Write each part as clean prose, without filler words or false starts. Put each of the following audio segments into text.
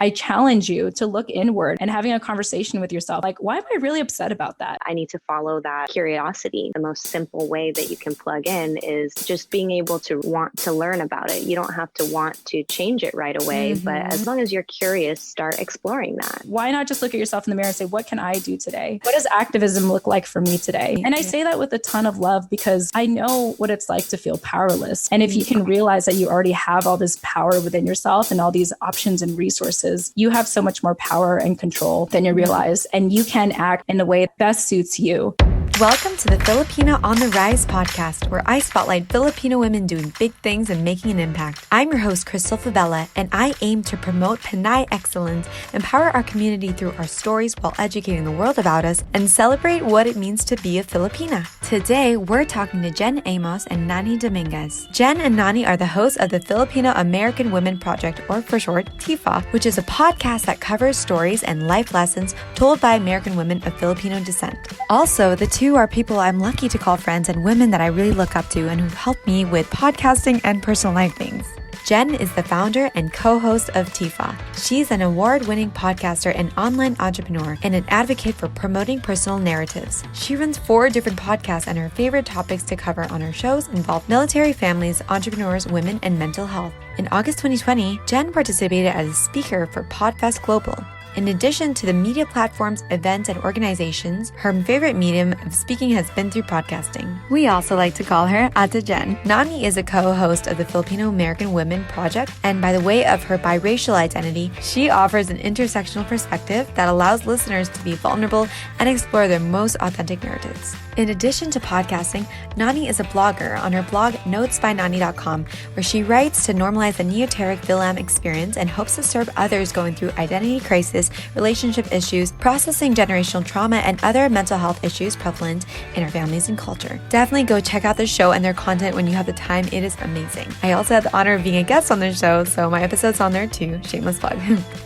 I challenge you to look inward and having a conversation with yourself. Like, why am I really upset about that? I need to follow that curiosity. The most simple way that you can plug in is just being able to want to learn about it. You don't have to want to change it right away, but as long as you're curious, start exploring that. Why not just look at yourself in the mirror and say, what can I do today? What does activism look like for me today? And I say that with a ton of love because I know what it's like to feel powerless. And if you can realize that you already have all this power within yourself and all these options and resources, you have so much more power and control than you realize. And you can act in the way that best suits you. Welcome to the Filipina on the Rise podcast, where I spotlight Filipino women doing big things and making an impact. I'm your host, Crystal Fabella, and I aim to promote Pinay excellence, empower our community through our stories while educating the world about us, and celebrate what it means to be a Filipina. Today, we're talking to Jen Amos and Nani Dominguez. Jen and Nani are the hosts of the Filipino American Woman Project, or for short, TFAW, which is a podcast that covers stories and life lessons told by American women of Filipino descent. Also, the two are people I'm lucky to call friends and women that I really look up to and who've helped me with podcasting and personal life things. Jen is the founder and co-host of TFAW. She's an award-winning podcaster and online entrepreneur and an advocate for promoting personal narratives. She runs 4 different podcasts, and her favorite topics to cover on her shows involve military families, entrepreneurs, women, and mental health. In August 2020, Jen participated as a speaker for PodFest Global. In addition to the media platforms, events, and organizations, her favorite medium of speaking has been through podcasting. We also like to call her Ate Jen. Nani is a co-host of the Filipino American Woman Project, and by the way of her biracial identity, she offers an intersectional perspective that allows listeners to be vulnerable and explore their most authentic narratives. In addition to podcasting, Nani is a blogger on her blog notesbynani.com, where she writes to normalize the neoteric Fil-Am experience and hopes to serve others going through identity crisis, relationship issues, processing generational trauma, and other mental health issues prevalent in our families and culture. Definitely go check out the show and their content when you have the time. It is amazing. I also had the honor of being a guest on the show, so my episode's on there too. Shameless plug.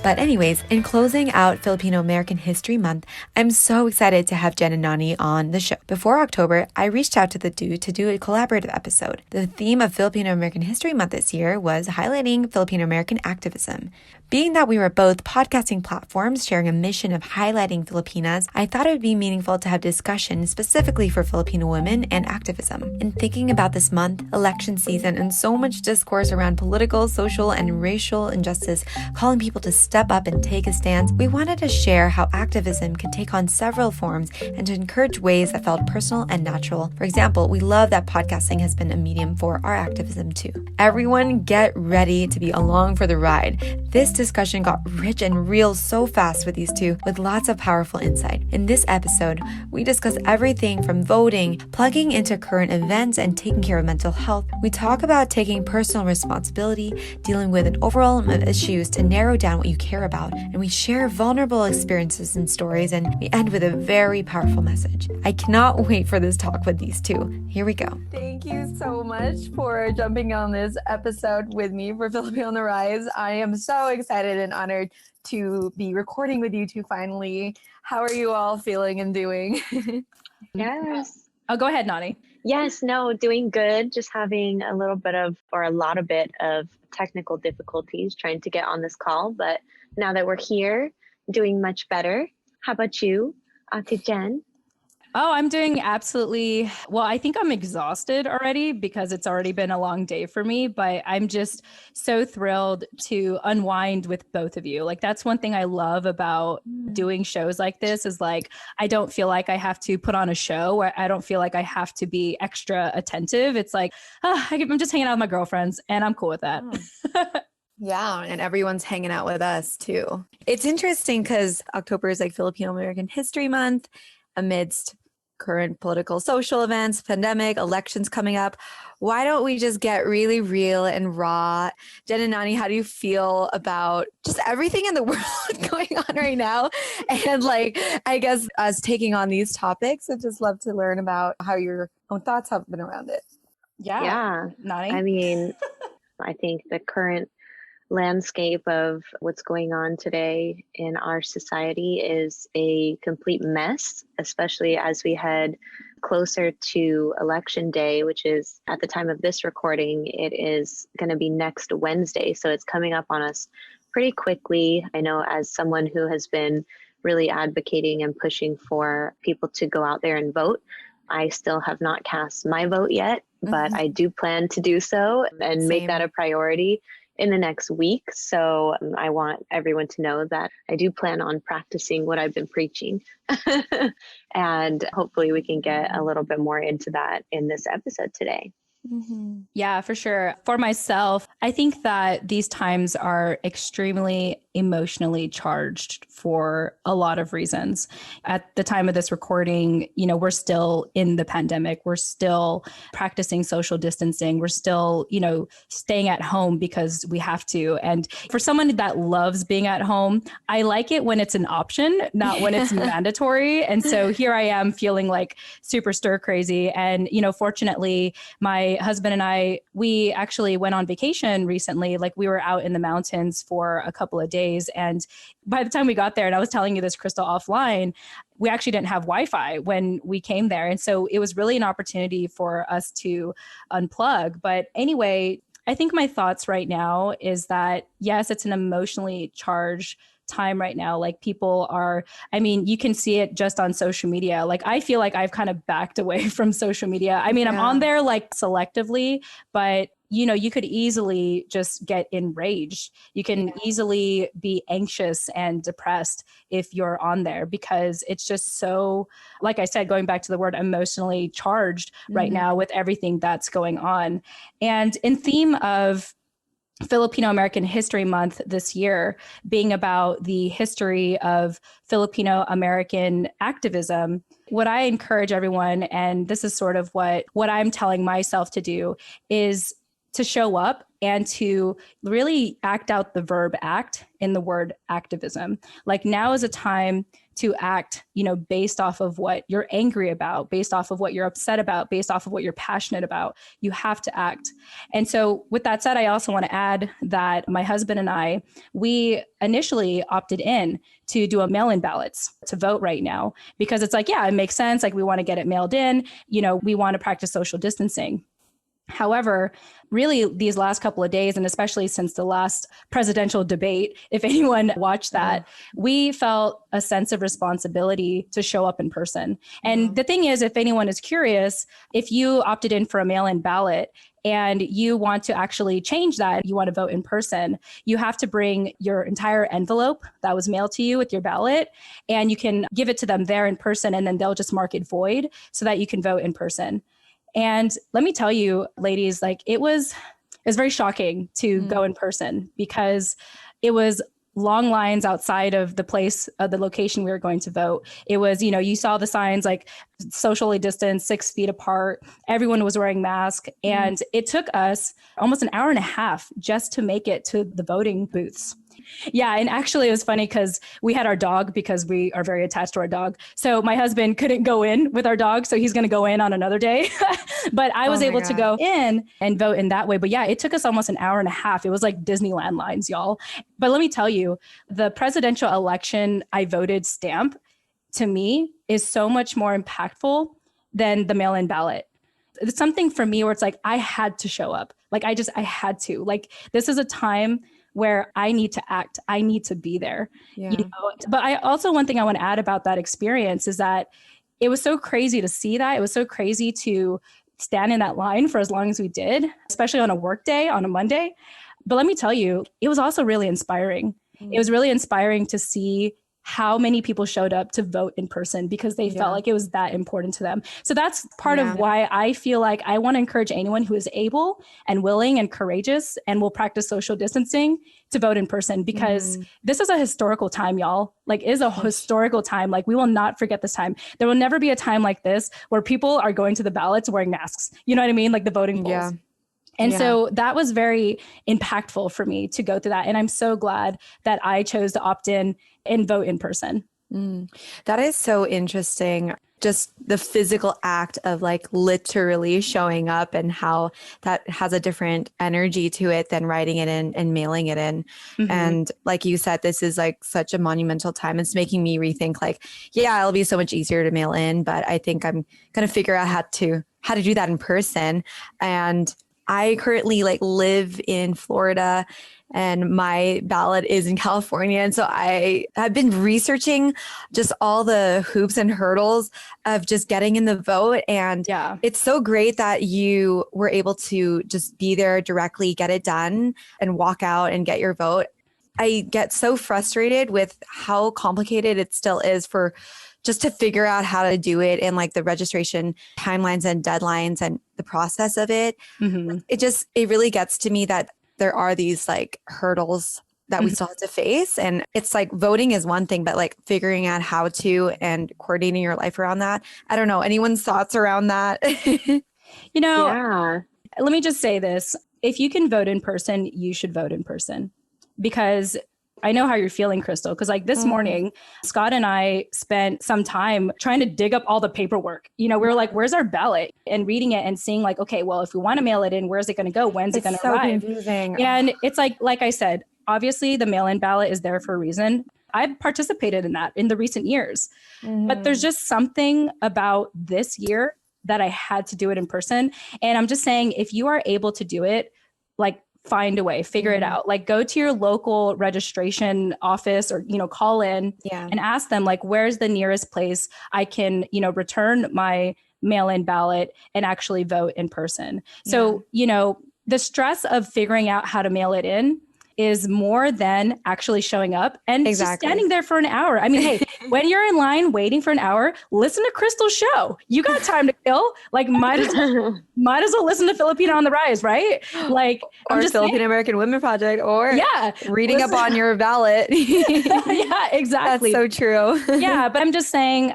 But anyways, in closing out Filipino American History Month, I'm so excited to have Jen and Nani on the show. Before October, I reached out to the two to do a collaborative episode. The theme of Filipino American History Month this year was highlighting Filipino American activism. Being that we were both podcasting platforms sharing a mission of highlighting Filipinas, I thought it would be meaningful to have discussion specifically for Filipino women and activism. In thinking about this month, election season, and so much discourse around political, social, and racial injustice, calling people to step up and take a stance, we wanted to share how activism can take on several forms and to encourage ways that felt personal and natural. For example, we love that podcasting has been a medium for our activism too. Everyone get ready to be along for the ride. This discussion got rich and real so fast with these two, with lots of powerful insight. In this episode, we discuss everything from voting, plugging into current events, and taking care of mental health. We talk about taking personal responsibility, dealing with an overwhelm of issues to narrow down what you care about, and we share vulnerable experiences and stories, and we end with a very powerful message. I cannot wait for this talk with these two. Here we go. Thank you so much for jumping on this episode with me for Filipino on the Rise. I am so excited and honored to be recording with you two finally. How are you all feeling and doing? Yes. Oh, go ahead, Nani. Yes, no, doing good. Just having a lot of technical difficulties trying to get on this call. But now that we're here, doing much better. How about you, Ate Jen? Oh, I'm doing absolutely well. I think I'm exhausted already because it's already been a long day for me, but I'm just so thrilled to unwind with both of you. Like, that's one thing I love about doing shows like this is like, I don't feel like I have to put on a show, or I don't feel like I have to be extra attentive. It's like, I'm just hanging out with my girlfriends and I'm cool with that. Yeah, and everyone's hanging out with us too. It's interesting because October is like Filipino American History Month amidst current political, social events, pandemic, elections coming up. Why don't we just get really real and raw? Jen and Nani, how do you feel about just everything in the world going on right now? And like, I guess us taking on these topics, I'd just love to learn about how your own thoughts have been around it. Yeah. Nani? I mean, I think the current landscape of what's going on today in our society is a complete mess, especially as we head closer to Election Day, which is at the time of this recording, it is going to be next Wednesday. So it's coming up on us pretty quickly. I know as someone who has been really advocating and pushing for people to go out there and vote, I still have not cast my vote yet, but I do plan to do so and make that a priority in the next week. So I want everyone to know that I do plan on practicing what I've been preaching. And hopefully we can get a little bit more into that in this episode today. Yeah, for sure. For myself, I think that these times are extremely emotionally charged for a lot of reasons. At the time of this recording, we're still in the pandemic. We're still practicing social distancing. We're still, staying at home because we have to. And for someone that loves being at home, I like it when it's an option, not when it's mandatory. And so here I am feeling like super stir crazy. And, fortunately, my husband and I, we actually went on vacation recently. Like we were out in the mountains for a couple of days. And by the time we got there, and I was telling you this, Crystal, offline, we actually didn't have Wi-Fi when we came there. And so it was really an opportunity for us to unplug. But anyway, I think my thoughts right now is that, yes, it's an emotionally charged time right now. Like people are, you can see it just on social media. Like I feel like I've kind of backed away from social media. I'm on there like selectively, but you could easily just get enraged. You can easily be anxious and depressed if you're on there because it's just so, like I said, going back to the word emotionally charged right now with everything that's going on. And in theme of Filipino American History Month this year being about the history of Filipino American activism, what I encourage everyone, and this is sort of what I'm telling myself to do, is to show up and to really act out the verb act in the word activism. Like now is a time to act, based off of what you're angry about, based off of what you're upset about, based off of what you're passionate about. You have to act. And so with that said, I also want to add that my husband and I, we initially opted in to do a mail-in ballots to vote right now, because it's like, yeah, it makes sense. Like we want to get it mailed in, we want to practice social distancing. However, really these last couple of days, and especially since the last presidential debate, if anyone watched that, we felt a sense of responsibility to show up in person. And the thing is, if anyone is curious, if you opted in for a mail-in ballot and you want to actually change that, you want to vote in person, you have to bring your entire envelope that was mailed to you with your ballot, and you can give it to them there in person, and then they'll just mark it void so that you can vote in person. And let me tell you, ladies, like it was very shocking to go in person because it was long lines outside of the place of the location we were going to vote. It was, you saw the signs like socially distanced, 6 feet apart. Everyone was wearing masks. And it took us almost an hour and a half just to make it to the voting booths. Yeah. And actually it was funny because we had our dog, because we are very attached to our dog. So my husband couldn't go in with our dog. So he's going to go in on another day. But I was able to go in and vote in that way. But yeah, it took us almost an hour and a half. It was like Disneyland lines, y'all. But let me tell you, the presidential election I voted stamp to me is so much more impactful than the mail-in ballot. It's something for me where it's like, I had to show up. Like I had to. Like this is a time where I need to act. I need to be there. Yeah. But I also, one thing I want to add about that experience is that it was so crazy to see that. It was so crazy to stand in that line for as long as we did, especially on a work day, on a Monday. But let me tell you, it was also really inspiring. It was really inspiring to see how many people showed up to vote in person because they felt like it was that important to them. So that's part of why I feel like I want to encourage anyone who is able and willing and courageous and will practice social distancing to vote in person, because this is a historical time, y'all. Like it is a historical time. Like we will not forget this time. There will never be a time like this where people are going to the ballots wearing masks. You know what I mean? Like the voting polls. Yeah. And so that was very impactful for me to go through that. And I'm so glad that I chose to opt in and vote in person. That is so interesting. Just the physical act of like literally showing up and how that has a different energy to it than writing it in and mailing it in. And like you said, this is like such a monumental time. It's making me rethink like, yeah, it'll be so much easier to mail in, but I think I'm going to figure out how to do that in person. And I currently like live in Florida, and my ballot is in California. And so I have been researching just all the hoops and hurdles of just getting in the vote. And it's so great that you were able to just be there directly, get it done, and walk out and get your vote. I get so frustrated with how complicated it still is for just to figure out how to do it, and like the registration timelines and deadlines and the process of it. Mm-hmm. It really gets to me that there are these like hurdles that we still have to face. And it's like voting is one thing, but like figuring out how to and coordinating your life around that. I don't know. Anyone's thoughts around that? Let me just say this. If you can vote in person, you should vote in person, because I know how you're feeling, Crystal, because like this morning, Scott and I spent some time trying to dig up all the paperwork. We were like, where's our ballot? And reading it and seeing like, okay, well, if we want to mail it in, where's it going to go? When's it going to arrive? Confusing. And it's like I said, obviously the mail-in ballot is there for a reason. I've participated in that in the recent years, but there's just something about this year that I had to do it in person. And I'm just saying, if you are able to do it, like, find a way, figure it out, like go to your local registration office or, call in and ask them like, where's the nearest place I can, return my mail-in ballot and actually vote in person. So, the stress of figuring out how to mail it in is more than actually showing up and just standing there for an hour. I mean, hey, when you're in line waiting for an hour, listen to Crystal's show. You got time to kill. Like, might as well listen to Filipino on the Rise, right? Like, or Filipino American Woman Project, or reading up on your ballot. Yeah, exactly. That's so true. Yeah, but I'm just saying,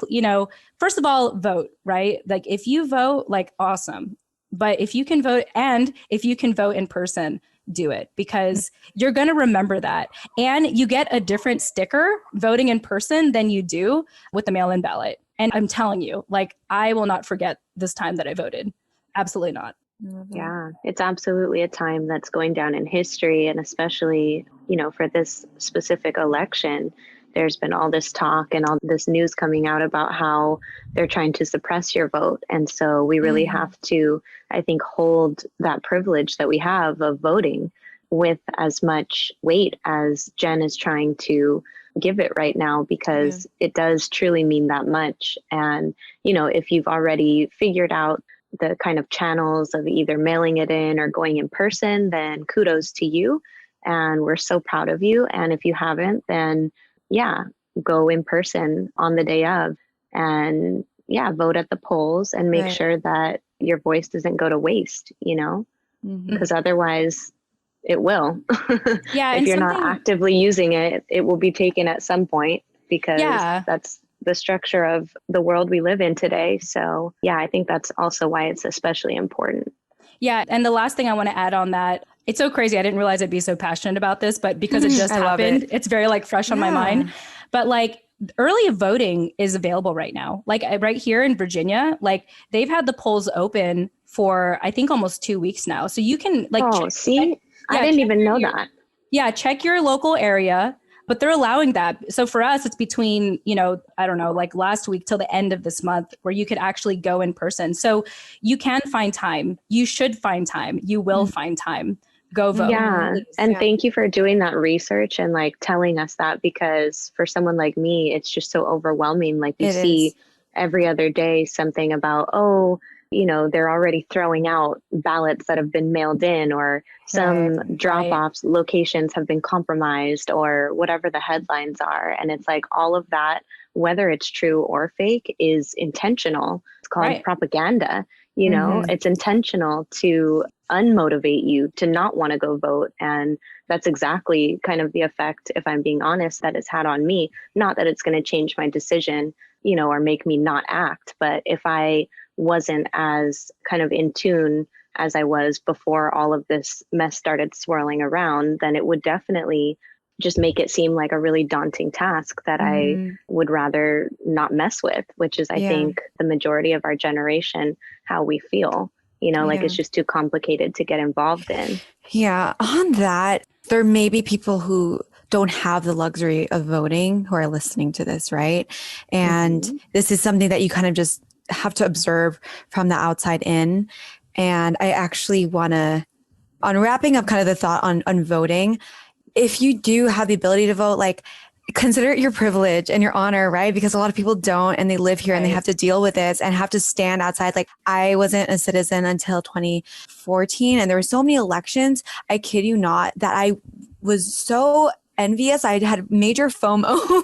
first of all, vote, right? Like, if you vote, like, awesome. But if you can vote, and if you can vote in person, do it, because you're going to remember that. And you get a different sticker voting in person than you do with the mail-in ballot. And I'm telling you, like, I will not forget this time that I voted. Absolutely not. Yeah, it's absolutely a time that's going down in history. And especially, for this specific election, there's been all this talk and all this news coming out about how they're trying to suppress your vote. And so we really have to, I think, hold that privilege that we have of voting with as much weight as Jen is trying to give it right now, because it does truly mean that much. And, if you've already figured out the kind of channels of either mailing it in or going in person, then kudos to you. And we're so proud of you. And if you haven't, then go in person on the day of, and vote at the polls and make sure that your voice doesn't go to waste, because otherwise it will. If you're not actively using it, it will be taken at some point, because that's the structure of the world we live in today. So I think that's also why it's especially important. Yeah. And the last thing I want to add on that, it's so crazy. I didn't realize I'd be so passionate about this, but because it just happened, it's very like fresh on my mind. But like, early voting is available right now. Like right here in Virginia, like they've had the polls open for, I think, almost 2 weeks now. So you can like, I didn't even know that. Yeah. Check your local area, but they're allowing that. So for us, it's between, I don't know, like last week till the end of this month, where you could actually go in person. So you can find time. You should find time. You will find time. Go vote. Yeah. And thank you for doing that research and like telling us that, because for someone like me, it's just so overwhelming. Like you see every other day something about, they're already throwing out ballots that have been mailed in, or some drop-offs locations have been compromised, or whatever the headlines are. And it's like all of that, whether it's true or fake, is intentional. It's called propaganda. It's intentional to unmotivate you to not want to go vote. And that's exactly kind of the effect, if I'm being honest, that it's had on me. Not that it's going to change my decision, or make me not act. But if I wasn't as kind of in tune as I was before all of this mess started swirling around, then it would definitely just make it seem like a really daunting task that I would rather not mess with, which is, I think, the majority of our generation, how we feel, like it's just too complicated to get involved in. Yeah. On that, there may be people who don't have the luxury of voting who are listening to this, right? And this is something that you kind of just have to observe from the outside in. And I actually want to, on wrapping up kind of the thought on voting, if you do have the ability to vote, like consider it your privilege and your honor, right? Because a lot of people don't, and they live here and they have to deal with this and have to stand outside. Like I wasn't a citizen until 2014, and there were so many elections, I kid you not, that I was so envious. I had major FOMO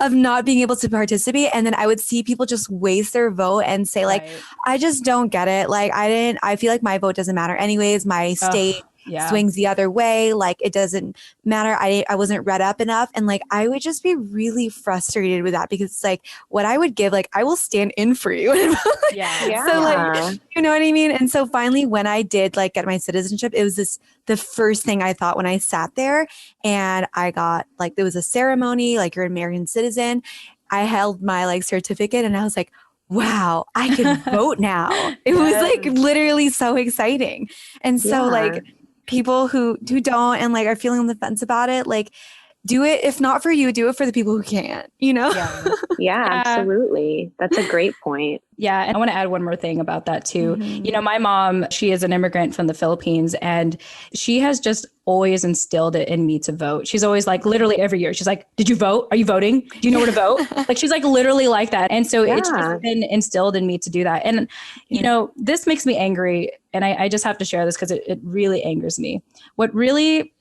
of not being able to participate. And then I would see people just waste their vote and say like, I just don't get it. Like I feel like my vote doesn't matter anyways. My state swings the other way. Like it doesn't matter. I wasn't read up enough. And like, I would just be really frustrated with that because it's like what I would give, like, I will stand in for you. So like, you know what I mean? And so finally, when I did like get my citizenship, it was the first thing I thought when I sat there, and I got like, there was a ceremony, like you're an American citizen. I held my like certificate and I was like, wow, I can vote now. It was like literally so exciting. And so like, people who don't and like are feeling on the fence about it, like do it. If not for you, do it for the people who can't, you know? Yeah, absolutely. That's a great point. Yeah. And I want to add one more thing about that too. You know, my mom, she is an immigrant from the Philippines, and she has just always instilled it in me to vote. She's always like, literally every year, she's like, did you vote? Are you voting? Do you know where to vote? Like, she's like literally like that. And so it's just been instilled in me to do that. And, you know, this makes me angry. And I just have to share this because it really angers me. What really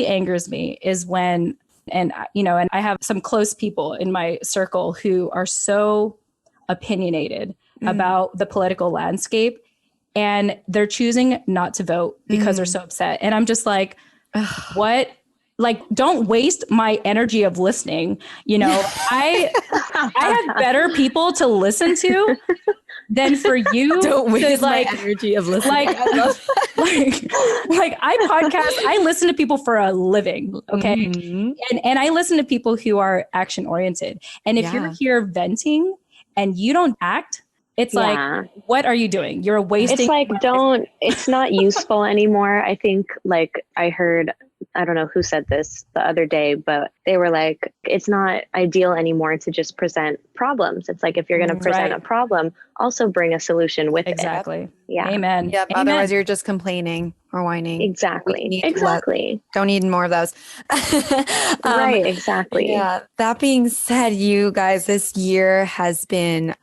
angers me is when, and I have some close people in my circle who are so opinionated about the political landscape, and they're choosing not to vote because they're so upset. And I'm just like, what? Like, don't waste my energy of listening. You know, I have better people to listen to than for you. Don't waste my energy of listening. Like I podcast, I listen to people for a living. Okay. And I listen to people who are action oriented. And if you're here venting and you don't act, it's like, what are you doing? You're wasting. It's like, it's not useful anymore. I think like I heard, I don't know who said this the other day, but they were like, it's not ideal anymore to just present problems. It's like, if you're going to present a problem, also bring a solution with it. Exactly. Yeah. Amen. Yep. Amen. Otherwise you're just complaining or whining. Exactly. Don't need more of those. Right. Exactly. Yeah. That being said, you guys, this year has been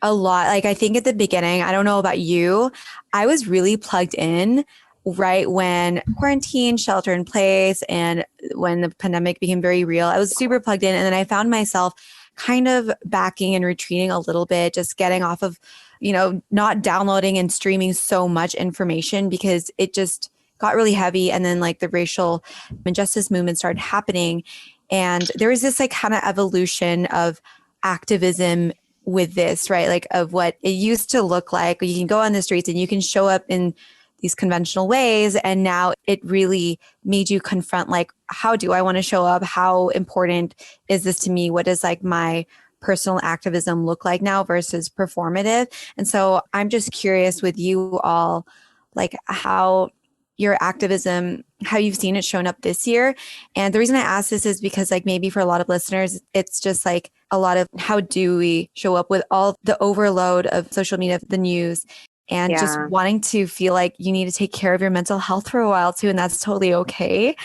a lot. Like, I think at the beginning, I don't know about you, I was really plugged in right when quarantine, shelter in place, and when the pandemic became very real. I was super plugged in. And then I found myself kind of backing and retreating a little bit, just getting off of, you know, not downloading and streaming so much information because it just got really heavy. And then like the racial injustice movement started happening. And there was this like kind of evolution of activism with this, right? Like of what it used to look like. You can go on the streets and you can show up in these conventional ways. And now it really made you confront, like, how do I want to show up? How important is this to me? What does like my personal activism look like now versus performative? And so I'm just curious with you all, like how your activism, how you've seen it shown up this year. And the reason I ask this is because like maybe for a lot of listeners, it's just like a lot of how do we show up with all the overload of social media, the news, and just wanting to feel like you need to take care of your mental health for a while too. And that's totally okay.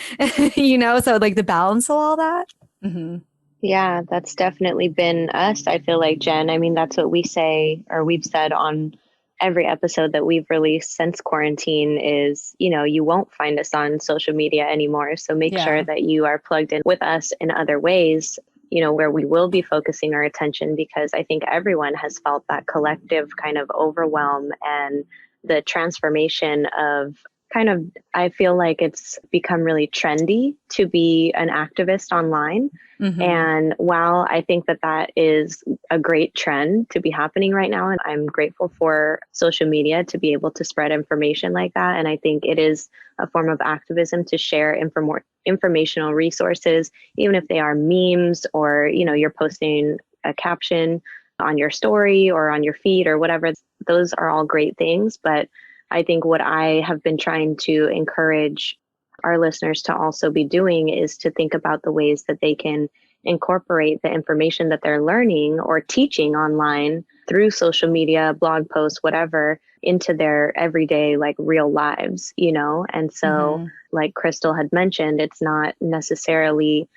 You know, so like the balance of all that. Yeah, that's definitely been us. I feel like, Jen, I mean, that's what we say, or we've said on every episode that we've released since quarantine is, you know, you won't find us on social media anymore. So make sure that you are plugged in with us in other ways, you know, where we will be focusing our attention, because I think everyone has felt that collective kind of overwhelm and the transformation of kind of, I feel like it's become really trendy to be an activist online. And while I think that that is a great trend to be happening right now, and I'm grateful for social media to be able to spread information like that. And I think it is a form of activism to share informational resources, even if they are memes or, you know, you're posting a caption on your story or on your feed or whatever. Those are all great things. But I think what I have been trying to encourage our listeners to also be doing is to think about the ways that they can incorporate the information that they're learning or teaching online through social media, blog posts, whatever, into their everyday, like real lives, you know? And so, like Crystal had mentioned, it's not necessarily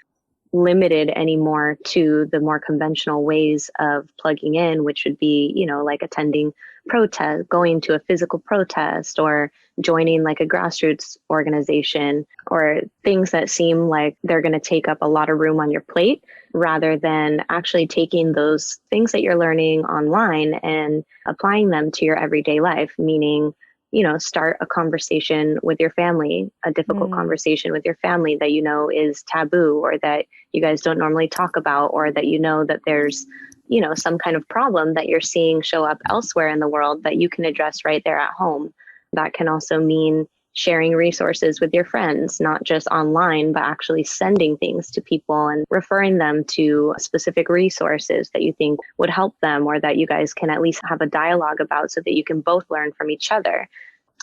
limited anymore to the more conventional ways of plugging in, which would be, you know, like attending protest, going to a physical protest, or joining like a grassroots organization, or things that seem like they're going to take up a lot of room on your plate, rather than actually taking those things that you're learning online and applying them to your everyday life, meaning, you know, start a conversation with your family, a difficult conversation with your family that you know is taboo, or that you guys don't normally talk about, or that you know that there's, you know, some kind of problem that you're seeing show up elsewhere in the world that you can address right there at home. That can also mean sharing resources with your friends, not just online, but actually sending things to people and referring them to specific resources that you think would help them, or that you guys can at least have a dialogue about, so that you can both learn from each other.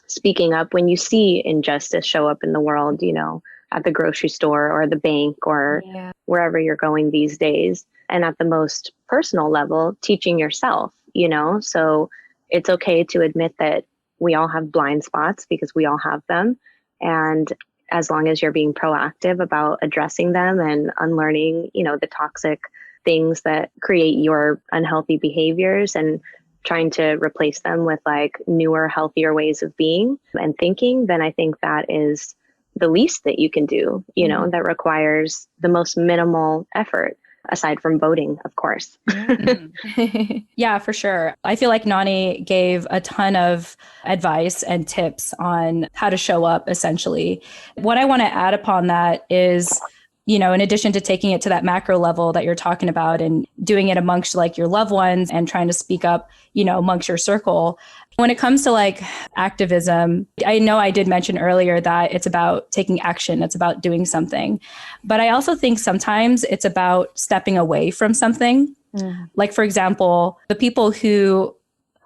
Speaking up when you see injustice show up in the world, you know, at the grocery store or the bank, or wherever you're going these days. And at the most personal level, teaching yourself, you know, so it's okay to admit that we all have blind spots, because we all have them. And as long as you're being proactive about addressing them and unlearning, you know, the toxic things that create your unhealthy behaviors, and trying to replace them with like newer, healthier ways of being and thinking, then I think that is the least that you can do, you know, that requires the most minimal effort, aside from voting, of course. Yeah, for sure. I feel like Nani gave a ton of advice and tips on how to show up, essentially. What I want to add upon that is, you know, in addition to taking it to that macro level that you're talking about and doing it amongst like your loved ones and trying to speak up, you know, amongst your circle, when it comes to like activism, I know I did mention earlier that it's about taking action. It's about doing something. But I also think sometimes it's about stepping away from something. Like, for example, the people who,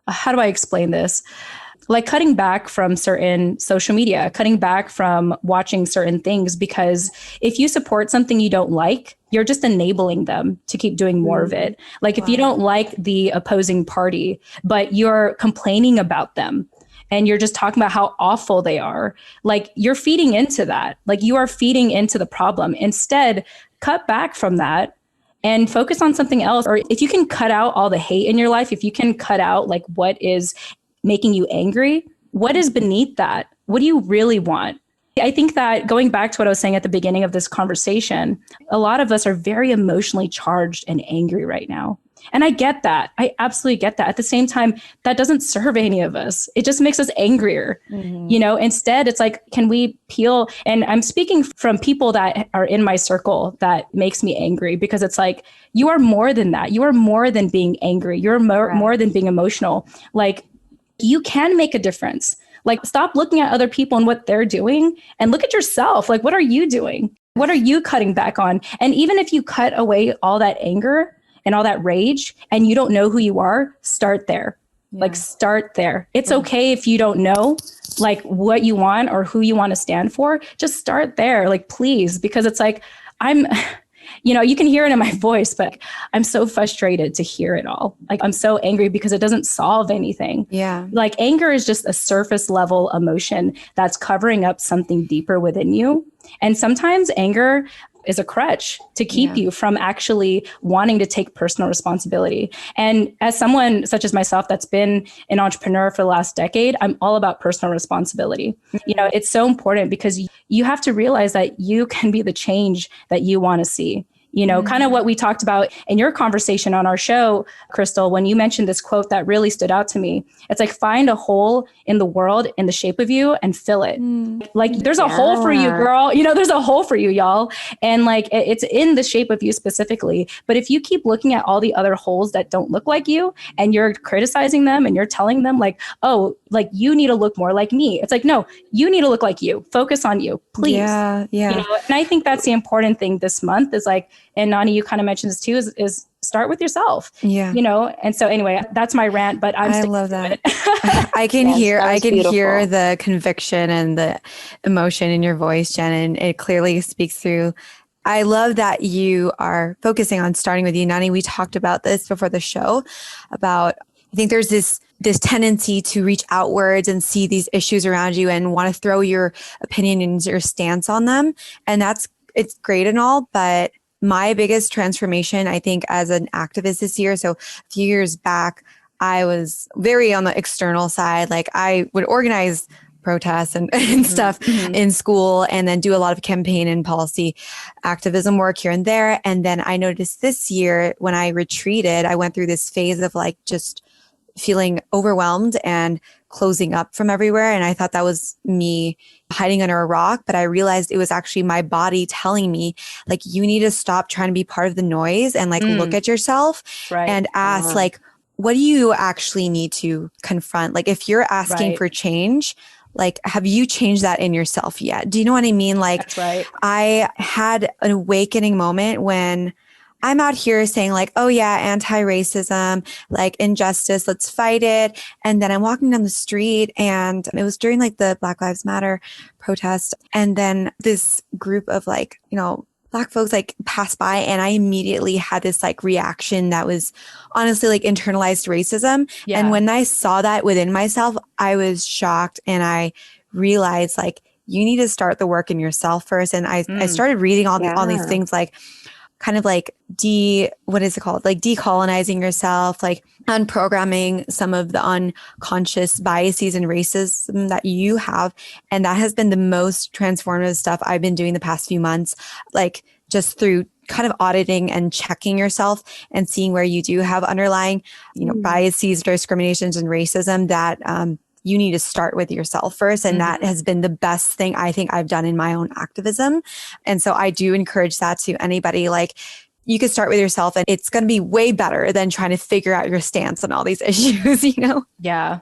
how do I explain this? Like cutting back from certain social media, cutting back from watching certain things, because if you support something you don't like, you're just enabling them to keep doing more of it. Like if you don't like the opposing party, but you're complaining about them and you're just talking about how awful they are, like you're feeding into that. Like you are feeding into the problem. Instead, cut back from that and focus on something else. Or if you can cut out all the hate in your life, if you can cut out like what is making you angry, what is beneath that? What do you really want? I think that going back to what I was saying at the beginning of this conversation, a lot of us are very emotionally charged and angry right now. And I get that. I absolutely get that. At the same time, that doesn't serve any of us. It just makes us angrier. You know, instead, it's like, can we peel? And I'm speaking from people that are in my circle that makes me angry, because it's like, you are more than that. You are more than being angry. You're more than being emotional. Like, you can make a difference. Like, stop looking at other people and what they're doing and look at yourself. Like, what are you doing? What are you cutting back on? And even if you cut away all that anger and all that rage and you don't know who you are, start there. Like, start there. It's okay if you don't know like what you want or who you want to stand for. Just start there. Like, please, because it's like, you know, you can hear it in my voice, but I'm so frustrated to hear it all. Like, I'm so angry because it doesn't solve anything. Yeah. Like, anger is just a surface level emotion that's covering up something deeper within you. And sometimes anger is a crutch to keep you from actually wanting to take personal responsibility. And as someone such as myself that's been an entrepreneur for the last decade, I'm all about personal responsibility. You know, it's so important because you have to realize that you can be the change that you want to see. You know, kind of what we talked about in your conversation on our show, Crystal, when you mentioned this quote that really stood out to me. It's like, find a hole in the world in the shape of you and fill it. Like, there's a hole for you, girl. You know, there's a hole for you, y'all. And like, it's in the shape of you specifically. But if you keep looking at all the other holes that don't look like you and you're criticizing them and you're telling them like, oh, like you need to look more like me. It's like, no, you need to look like you. Focus on you, please. Yeah. You know? And I think that's the important thing this month is like, and Nani, you kind of mentioned this too, is start with yourself. Yeah. You know, and so anyway, that's my rant, but I love that. I can hear the conviction and the emotion in your voice, Jen, and it clearly speaks through. I love that you are focusing on starting with you, Nani. We talked about this before the show about I think there's this tendency to reach outwards and see these issues around you and want to throw your opinion and your stance on them. And it's great and all, but my biggest transformation, I think, as an activist this year, so a few years back, I was very on the external side. Like I would organize protests and stuff in school, and then do a lot of campaign and policy activism work here and there. And then I noticed this year when I retreated, I went through this phase of like just feeling overwhelmed and closing up from everywhere. And I thought that was me hiding under a rock, but I realized it was actually my body telling me like, you need to stop trying to be part of the noise and like look at yourself and ask like, what do you actually need to confront? Like if you're asking for change, like, have you changed that in yourself yet? Do you know what I mean? Like, I had an awakening moment when I'm out here saying like, oh yeah, anti-racism, like injustice, let's fight it. And then I'm walking down the street, and it was during like the Black Lives Matter protest. And then this group of like, you know, Black folks like passed by, and I immediately had this like reaction that was honestly like internalized racism. Yeah. And when I saw that within myself, I was shocked, and I realized like, you need to start the work in yourself first. And I started reading all these things like kind of like what is it called? Like decolonizing yourself, like unprogramming some of the unconscious biases and racism that you have. And that has been the most transformative stuff I've been doing the past few months, like just through kind of auditing and checking yourself and seeing where you do have underlying, you know, biases, discriminations, and racism that, you need to start with yourself first. And that has been the best thing I think I've done in my own activism. And so I do encourage that to anybody. Like, you could start with yourself, and it's going to be way better than trying to figure out your stance on all these issues, you know? Yeah.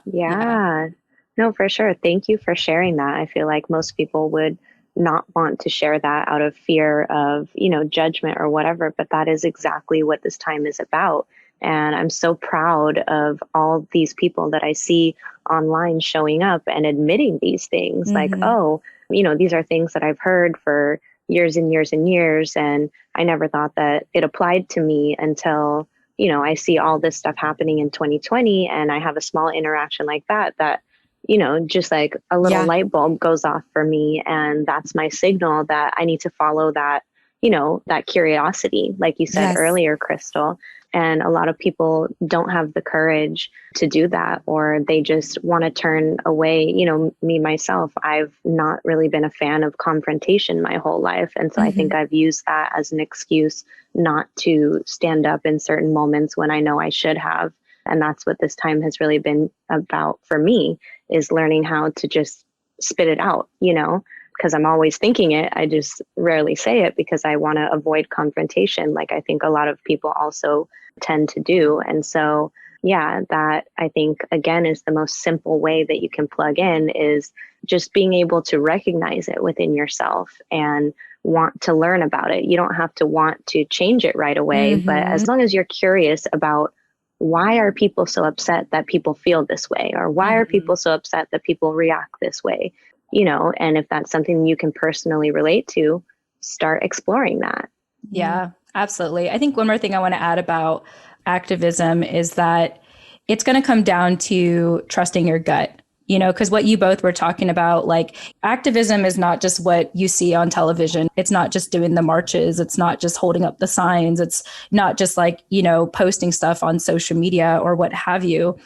No, for sure. Thank you for sharing that. I feel like most people would not want to share that out of fear of, you know, judgment or whatever, but that is exactly what this time is about. And I'm so proud of all these people that I see online showing up and admitting these things like, oh, you know, these are things that I've heard for years and years and years. And I never thought that it applied to me until, you know, I see all this stuff happening in 2020, and I have a small interaction like that, you know, just like a little light bulb goes off for me. And that's my signal that I need to follow that, you know, that curiosity, like you said earlier, Crystal. And a lot of people don't have the courage to do that, or they just want to turn away. You know, me, myself, I've not really been a fan of confrontation my whole life. And so I think I've used that as an excuse not to stand up in certain moments when I know I should have. And that's what this time has really been about for me, is learning how to just spit it out, you know, because I'm always thinking it. I just rarely say it because I want to avoid confrontation, like I think a lot of people also tend to do. And so, yeah, that I think, again, is the most simple way that you can plug in, is just being able to recognize it within yourself and want to learn about it. You don't have to want to change it right away, but as long as you're curious about, why are people so upset that people feel this way? Or why are people so upset that people react this way? You know, and if that's something you can personally relate to, start exploring that. Yeah, absolutely. I think one more thing I want to add about activism is that it's going to come down to trusting your gut, you know, because what you both were talking about, like activism is not just what you see on television. It's not just doing the marches. It's not just holding up the signs. It's not just like, you know, posting stuff on social media or what have you.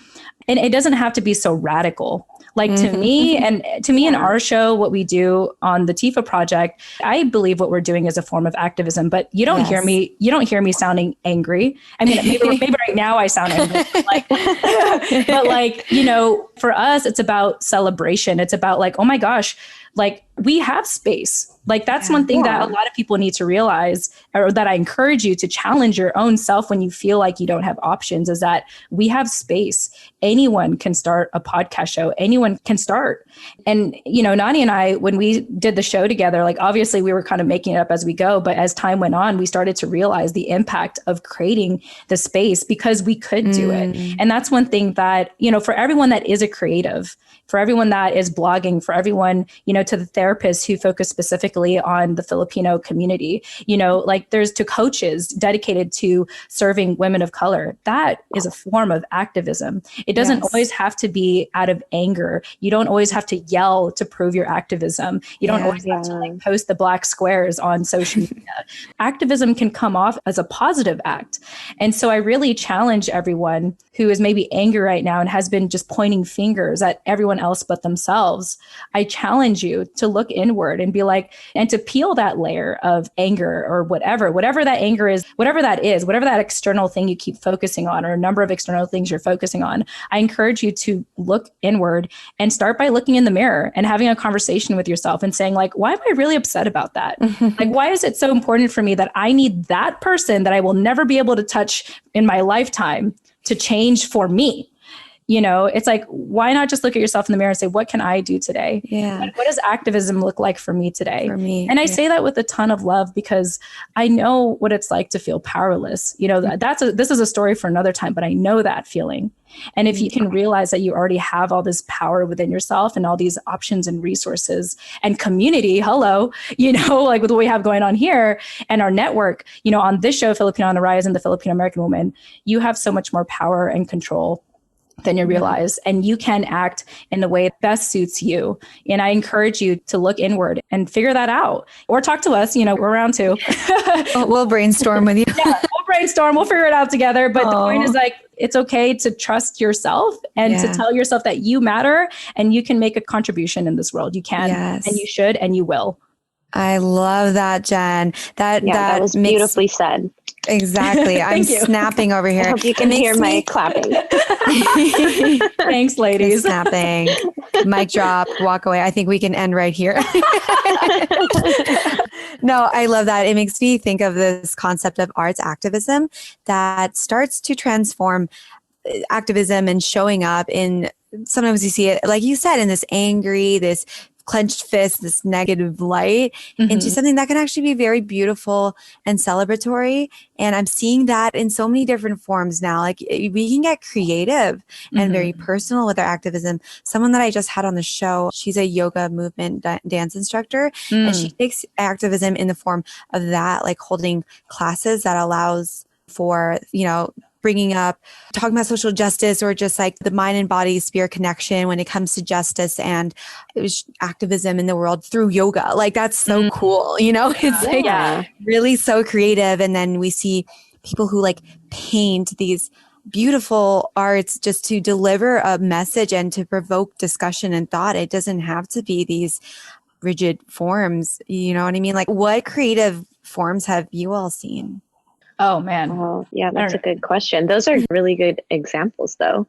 And it doesn't have to be so radical. Like to me in our show, what we do on the TFAW Project, I believe what we're doing is a form of activism, but you don't hear me sounding angry. I mean, maybe right now I sound angry, but like, you know, for us, it's about celebration. It's about like, oh my gosh, like we have space. Like that's one thing that a lot of people need to realize, or that I encourage you to challenge your own self when you feel like you don't have options, is that we have space. Anyone can start a podcast show. Anyone can start. And, you know, Nani and I, when we did the show together, like obviously we were kind of making it up as we go, but as time went on, we started to realize the impact of creating the space because we could do it. And that's one thing that, you know, for everyone that is a creative, for everyone that is blogging, for everyone, you know, to the therapists who focus specifically on the Filipino community, like there's to coaches dedicated to serving women of color. That is a form of activism. It doesn't always have to be out of anger. You don't always have to yell to prove your activism. You don't always have to like post the black squares on social media. Activism can come off as a positive act. And so I really challenge everyone who is maybe angry right now and has been just pointing fingers at everyone else but themselves. I challenge you to look inward and be like, and to peel that layer of anger or whatever that anger is, whatever that external thing you keep focusing on, or a number of external things you're focusing on. I encourage you to look inward and start by looking in the mirror and having a conversation with yourself and saying like, why am I really upset about that? Like, why is it so important for me that I need that person that I will never be able to touch in my lifetime to change for me? It's like, why not just look at yourself in the mirror and say, what can I do today? Yeah. What does activism look like for me today? For me. And I say that with a ton of love because I know what it's like to feel powerless. This is a story for another time, but I know that feeling. And if you can realize that you already have all this power within yourself and all these options and resources and community, like with what we have going on here and our network, on this show, Filipino on the Rise and the Filipino American Woman, you have so much more power and control than you realize. And you can act in the way that best suits you. And I encourage you to look inward and figure that out. Or talk to us, we're around too. We'll brainstorm with you. We'll brainstorm, we'll figure it out together. But the point is like, it's okay to trust yourself and to tell yourself that you matter and you can make a contribution in this world. You can, and you should, and you will. I love that, Jen. That was beautifully said. Exactly. I'm snapping over here. I hope you can hear my clapping. Thanks, ladies. Snapping. Mic drop, walk away. I think we can end right here. No, I love that. It makes me think of this concept of arts activism that starts to transform activism and showing up in, sometimes you see it, like you said, in this angry, this clenched fist, this negative light, into something that can actually be very beautiful and celebratory. And I'm seeing that in so many different forms now. Like we can get creative and very personal with our activism. Someone that I just had on the show, she's a yoga movement dance instructor, and she takes activism in the form of that, like holding classes that allows for, bringing up, talking about social justice or just like the mind and body spirit connection when it comes to justice and activism in the world through yoga. Like that's so cool, it's like really so creative. And then we see people who like paint these beautiful arts just to deliver a message and to provoke discussion and thought. It doesn't have to be these rigid forms. You know what I mean? Like what creative forms have you all seen? Oh, man. Oh, yeah, that's a good question. Those are really good examples, though.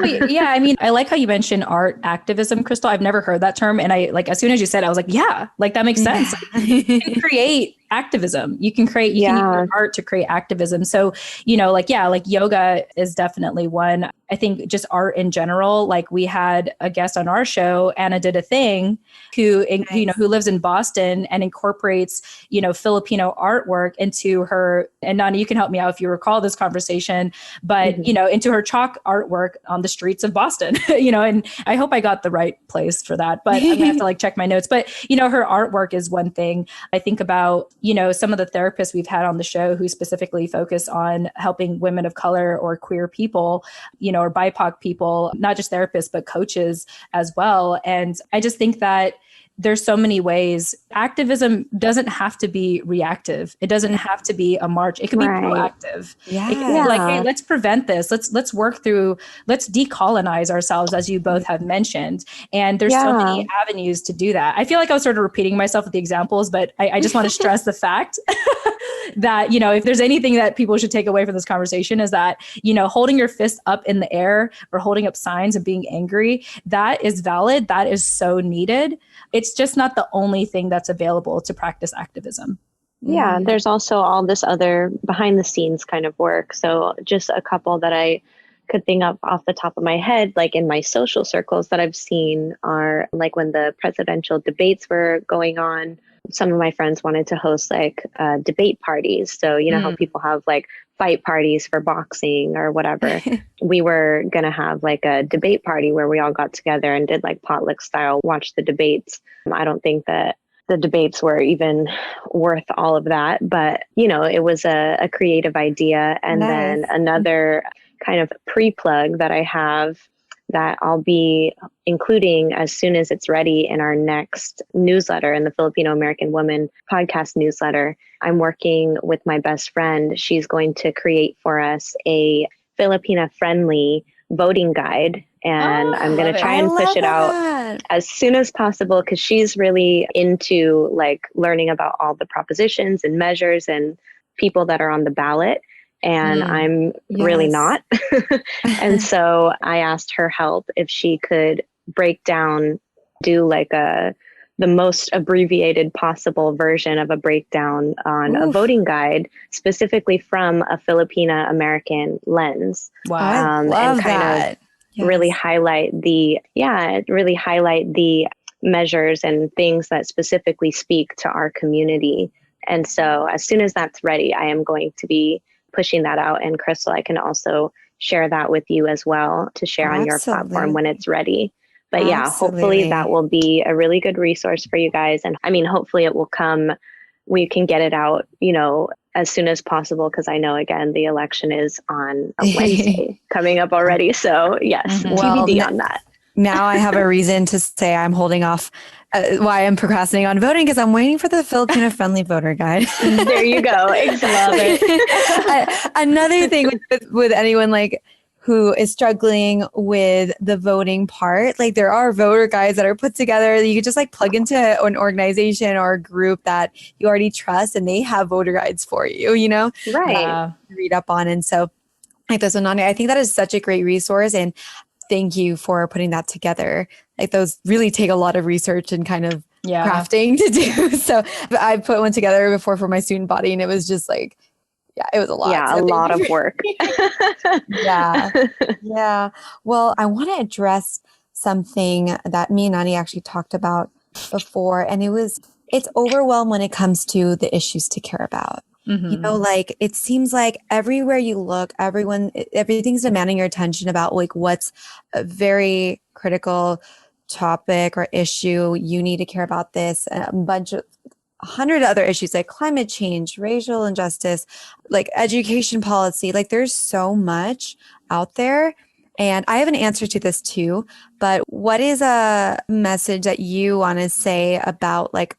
Yeah, I mean, I like how you mentioned art activism, Crystal. I've never heard that term. And I as soon as you said it, I was like, yeah, like that makes sense. You can create activism. You can use your art to create activism. So, like yoga is definitely one. I think just art in general, like we had a guest on our show, Anna Did a Thing, who lives in Boston and incorporates, Filipino artwork into her, and Nani, you can help me out if you recall this conversation, but, into her chalk artwork on the streets of Boston, and I hope I got the right place for that, but I'm gonna have to check my notes. But, her artwork is one thing. I think about, some of the therapists we've had on the show who specifically focus on helping women of color or queer people, or BIPOC people, not just therapists, but coaches as well. And I just think that there's so many ways. Activism doesn't have to be reactive. It doesn't have to be a march. It can be proactive. Yeah. It can be like, hey, let's prevent this. Let's work through, let's decolonize ourselves, as you both have mentioned. And there's so many avenues to do that. I feel like I was sort of repeating myself with the examples, but I just want to stress the fact that, if there's anything that people should take away from this conversation is that, holding your fist up in the air or holding up signs and being angry, that is valid. That is so needed. It's just not the only thing that's available to practice activism. Yeah, there's also all this other behind the scenes kind of work. So just a couple that I could think of off the top of my head, like in my social circles that I've seen are like when the presidential debates were going on, some of my friends wanted to host like debate parties. So, you know how people have like fight parties for boxing or whatever. We were going to have like a debate party where we all got together and did like potluck style, watch the debates. I don't think that the debates were even worth all of that, but you know, it was a creative idea. And then another kind of pre-plug that I have that I'll be including as soon as it's ready in our next newsletter, in the Filipino American Woman podcast newsletter. I'm working with my best friend. She's going to create for us a Filipina friendly voting guide. And I'm going to try and push it out as soon as possible, because she's really into like learning about all the propositions and measures and people that are on the ballot. And I'm really not. And so I asked her help if she could break down, do like the most abbreviated possible version of a breakdown on a voting guide, specifically from a Filipina American lens. Wow. I love and kind that. Of really highlight the measures and things that specifically speak to our community. And so as soon as that's ready, I am going to be pushing that out. And Crystal, I can also share that with you as well to share on your platform when it's ready. But yeah, hopefully that will be a really good resource for you guys. And I mean, hopefully it will come, we can get it out, you know, as soon as possible. Cause I know, again, the election is on a Wednesday coming up already. So yes, TBD on that. Now I have a reason to say I'm holding off why I'm procrastinating on voting, because I'm waiting for the Filipino friendly voter guide. There you go. Exactly. Another thing with anyone like who is struggling with the voting part, like there are voter guides that are put together that you could just like plug into an organization or a group that you already trust, and they have voter guides for you, you know, right? Read up on. And so like this one, Nani, I think that is such a great resource, and thank you for putting that together. Like those really take a lot of research and kind of crafting to do. So I put one together before for my student body, and it was just like, it was a lot. Yeah, a lot of work. Yeah. Well, I want to address something that me and Nani actually talked about before, and it's overwhelmed when it comes to the issues to care about. You know, like it seems like everywhere you look, everything's demanding your attention about like what's a very critical topic or issue. You need to care about this, a bunch of 100 other issues like climate change, racial injustice, like education policy. Like there's so much out there. And I have an answer to this too, but what is a message that you want to say about like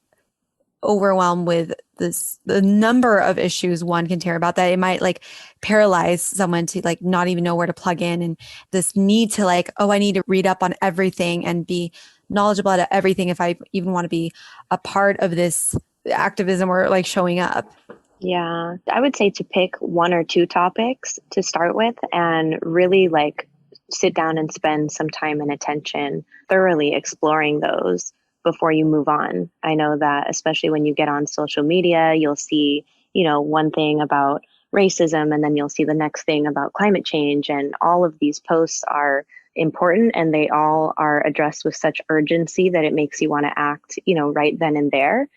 overwhelmed with the number of issues one can care about, that it might like paralyze someone to like not even know where to plug in, and this need to like, oh, I need to read up on everything and be knowledgeable about everything if I even want to be a part of this activism or like showing up. Yeah, I would say to pick one or two topics to start with and really like sit down and spend some time and attention thoroughly exploring those before you move on. I know that especially when you get on social media, you'll see, you know, one thing about racism, and then you'll see the next thing about climate change. And all of these posts are important, and they all are addressed with such urgency that it makes you want to act, you know, right then and there.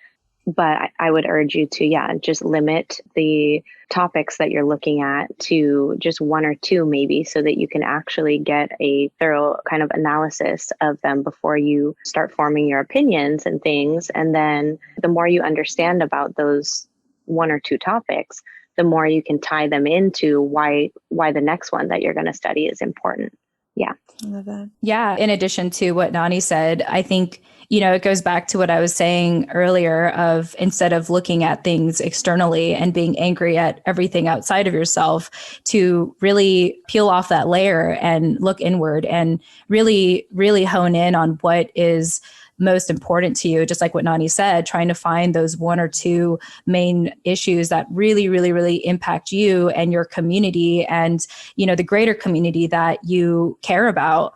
But I would urge you to, just limit the topics that you're looking at to just one or two maybe, so that you can actually get a thorough kind of analysis of them before you start forming your opinions and things. And then the more you understand about those one or two topics, the more you can tie them into why the next one that you're going to study is important. Yeah. I love that. Yeah. In addition to what Nani said, I think, you know, it goes back to what I was saying earlier of instead of looking at things externally and being angry at everything outside of yourself, to really peel off that layer and look inward and really, really hone in on what is most important to you. Just like what Nani said, trying to find those one or two main issues that really, really, really impact you and your community and, you know, the greater community that you care about.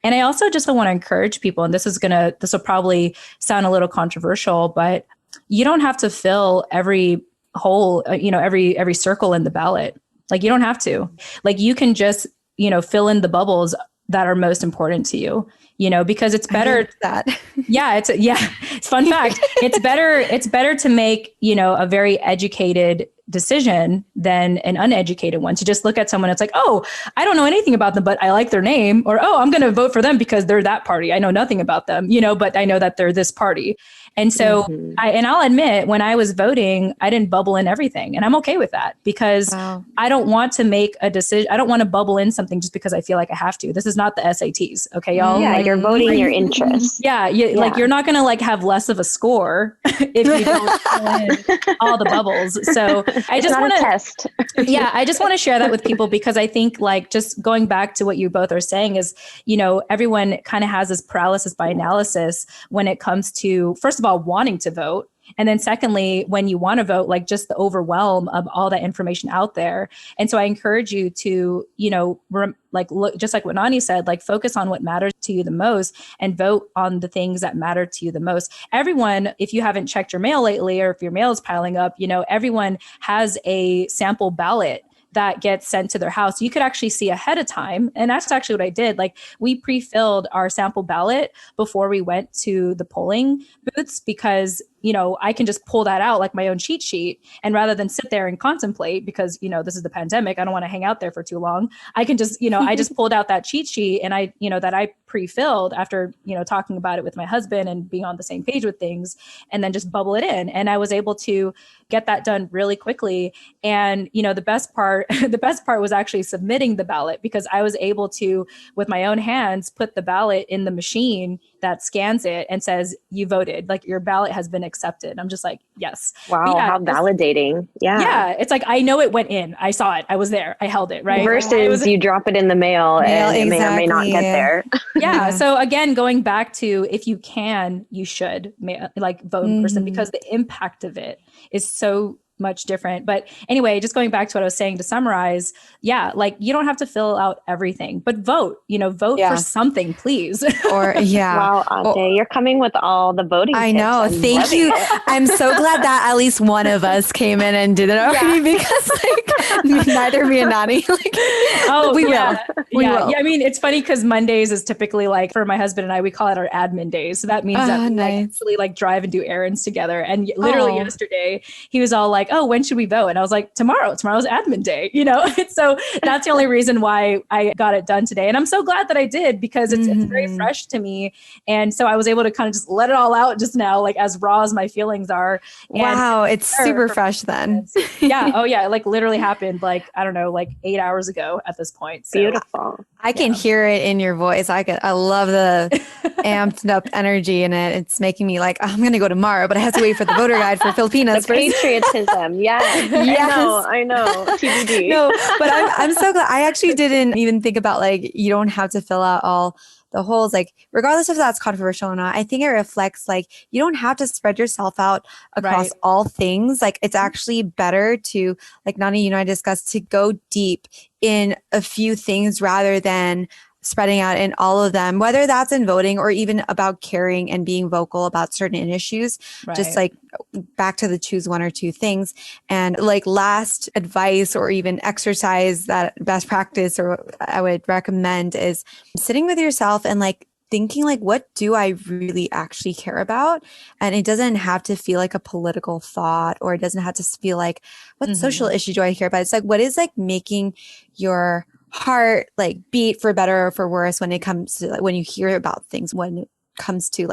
And I also just want to encourage people, and this will probably sound a little controversial, but you don't have to fill every hole, every circle in the ballot. Like you don't have to. Like you can just, fill in the bubbles that are most important to you, because it's better that. It's fun fact. It's better to make, a very educated decision than an uneducated one. To just look at someone, it's like, oh, I don't know anything about them, but I like their name, or, oh, I'm going to vote for them because they're that party. I know nothing about them, but I know that they're this party. And so I'll admit, when I was voting, I didn't bubble in everything, and I'm okay with that, because I don't want to make a decision. I don't want to bubble in something just because I feel like I have to. This is not the SATs. Okay, y'all. Yeah. You're voting your interests. Like, you're not going to have less of a score if you don't fill in all the bubbles. So I just want to test. I just want to share that with people, because I think, just going back to what you both are saying is, everyone kind of has this paralysis by analysis when it comes to, first of all, wanting to vote. And then secondly, when you want to vote, just the overwhelm of all that information out there. And so I encourage you to, look, just like what Nani said, focus on what matters to you the most and vote on the things that matter to you the most. Everyone, if you haven't checked your mail lately, or if your mail is piling up, everyone has a sample ballot that gets sent to their house. You could actually see ahead of time. And that's actually what I did. We pre-filled our sample ballot before we went to the polling booths, because I can just pull that out like my own cheat sheet. And rather than sit there and contemplate, because, this is the pandemic, I don't want to hang out there for too long. I can just, I just pulled out that cheat sheet, and that I pre-filled after, talking about it with my husband and being on the same page with things, and then just bubble it in. And I was able to get that done really quickly. And, the best part was actually submitting the ballot, because I was able to, with my own hands, put the ballot in the machine that scans it and says, you voted, your ballot has been accepted. I'm just like, yes. Wow. How validating. Yeah. Yeah. It's I know it went in. I saw it. I was there. I held it. Right. Versus you drop it in the mail and it may or may not get there. Yeah. So again, going back to, if you can, you should vote in person, because the impact of it is so much different. But anyway, just going back to what I was saying to summarize, you don't have to fill out everything, but vote, vote for something, please. Wow, Ate, you're coming with all the voting I tips. know. Thank you. I'm so glad that at least one of us came in and did it already, because neither me and Nani, we will. Yeah. I mean, it's funny because Mondays is typically for my husband and I, we call it our admin days. So that means that we actually drive and do errands together. And literally yesterday, he was all like, oh, when should we vote? And I was like, tomorrow's admin day, So that's the only reason why I got it done today. And I'm so glad that I did, because it's very fresh to me. And so I was able to kind of just let it all out just now, as raw as my feelings are. Wow. It's super fresh then. Yeah. Oh yeah. It literally happened, I don't know, 8 hours ago at this point. So, beautiful. I can hear it in your voice. I love the amped up energy in it. It's making me I'm going to go tomorrow, but I have to wait for the voter guide for Filipinas. The patriotism. Yes. I know. TBD. No, but I'm so glad. I actually didn't even think about you don't have to fill out all the holes, regardless if that's controversial or not. I think it reflects you don't have to spread yourself out across all things. It's actually better to, Nani, you and I discussed, to go deep in a few things rather than spreading out in all of them, whether that's in voting or even about caring and being vocal about certain issues. Just back to the choose one or two things. And last advice or even exercise, that best practice, or I would recommend, is sitting with yourself and thinking what do I really actually care about? And it doesn't have to feel like a political thought, or it doesn't have to feel what social issue do I care about? It's what is making your heart beat for better or for worse when it comes to when you hear about things, when it comes to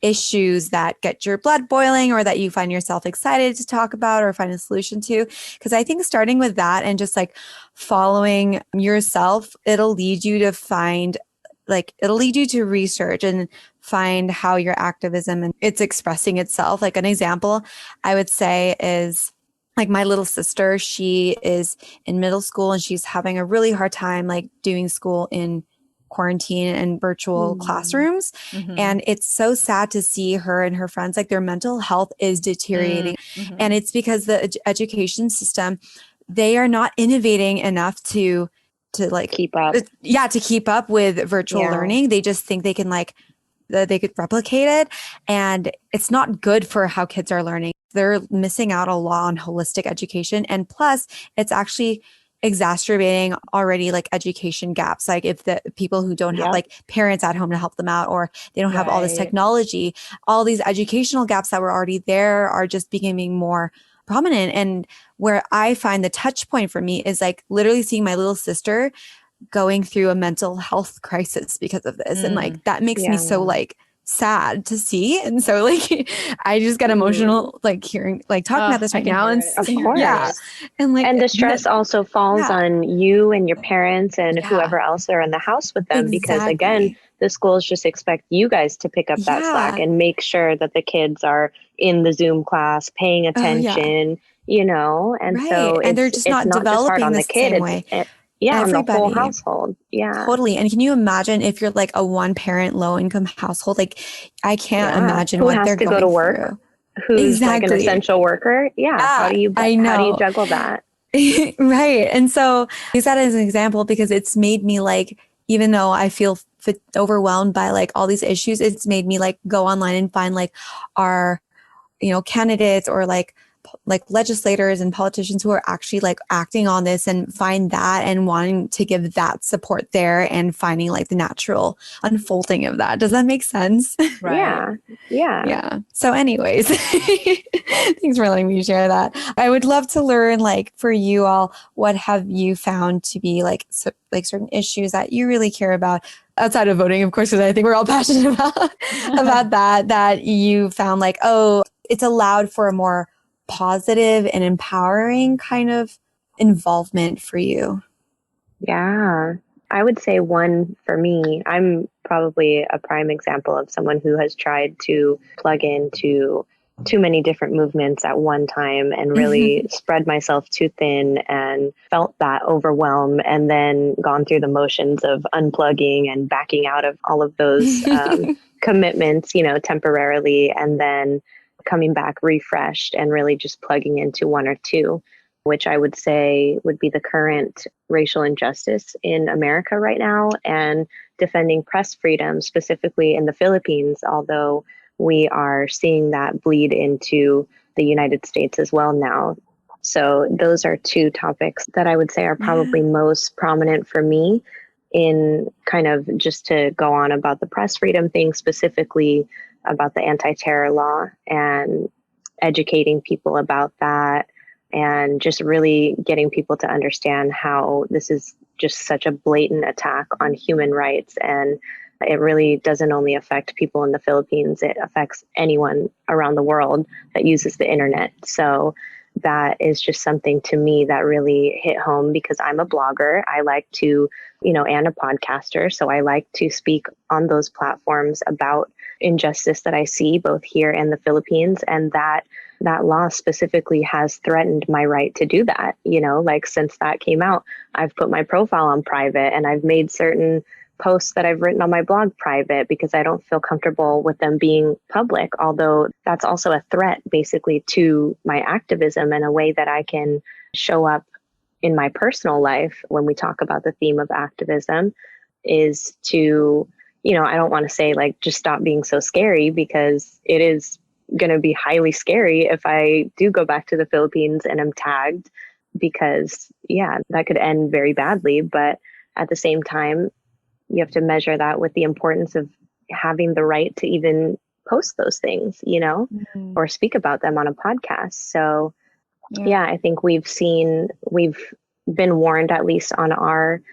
issues that get your blood boiling, or that you find yourself excited to talk about or find a solution to. Because I think starting with that and just following yourself, it'll lead you to find it'll lead you to research and find how your activism and it's expressing itself. An example I would say is my little sister, she is in middle school and she's having a really hard time doing school in quarantine and virtual classrooms. And it's so sad to see her and her friends, their mental health is deteriorating. And it's because the education system, they are not innovating enough to keep up. To keep up with virtual learning. They just think they can they could replicate it. And it's not good for how kids are learning. They're missing out a lot on holistic education. And plus, it's actually exacerbating already like education gaps. Like if the people who don't have like parents at home to help them out, or they don't have all this technology, all these educational gaps that were already there are just becoming more prominent. And where I find the touch point for me is like literally seeing my little sister going through a mental health crisis because of this. And like, that makes me so like sad to see. And so like, I just get emotional, like hearing, like talking about this right now. And of course. Yeah. And like, and the stress also falls on you and your parents and whoever else are in the house with them, because again, the schools just expect you guys to pick up that slack and make sure that the kids are in the Zoom class, paying attention, you know, and so and they're just not developing just hard on the kid. Same way. On the whole household. Yeah. Totally. And can you imagine if you're like a one parent low income household? Like I can't imagine what they're going through. Who has to go to work? Who's like an essential worker? How do you juggle that? Right. And so I use that as an example because it's made me like, even though I feel overwhelmed by like all these issues, it's made me like go online and find like our, you know, candidates or like legislators and politicians who are actually like acting on this, and find that and wanting to give that support there and finding like the natural unfolding of that. Does that make sense? Right. Yeah. So anyways, thanks for letting me share that. I would love to learn, like, for you all, what have you found to be like certain issues that you really care about outside of voting, of course, because I think we're all passionate about that you found like, oh, it's allowed for a more positive and empowering kind of involvement for you? Yeah, I would say one for me, I'm probably a prime example of someone who has tried to plug into too many different movements at one time and really spread myself too thin and felt that overwhelm, and then gone through the motions of unplugging and backing out of all of those commitments, you know, temporarily, and then coming back refreshed and really just plugging into one or two, which I would say would be the current racial injustice in America right now, and defending press freedom, specifically in the Philippines, although we are seeing that bleed into the United States as well now. So those are two topics that I would say are probably most prominent for me, in kind of just to go on about the press freedom thing, specifically about the anti-terror law, and educating people about that, and just really getting people to understand how this is just such a blatant attack on human rights. And it really doesn't only affect people in the Philippines, it affects anyone around the world that uses the internet. So that is just something to me that really hit home, because I'm a blogger. I like to, you know, and a podcaster. So I like to speak on those platforms about injustice that I see both here and the Philippines. And that law specifically has threatened my right to do that. You know, like since that came out, I've put my profile on private, and I've made certain posts that I've written on my blog private because I don't feel comfortable with them being public, although that's also a threat basically to my activism, and a way that I can show up in my personal life when we talk about the theme of activism is to, you know, I don't want to say like just stop being so scary, because it is going to be highly scary if I do go back to the Philippines and I'm tagged, because that could end very badly. But at the same time, you have to measure that with the importance of having the right to even post those things, you know, or speak about them on a podcast. So I think we've been warned, at least on our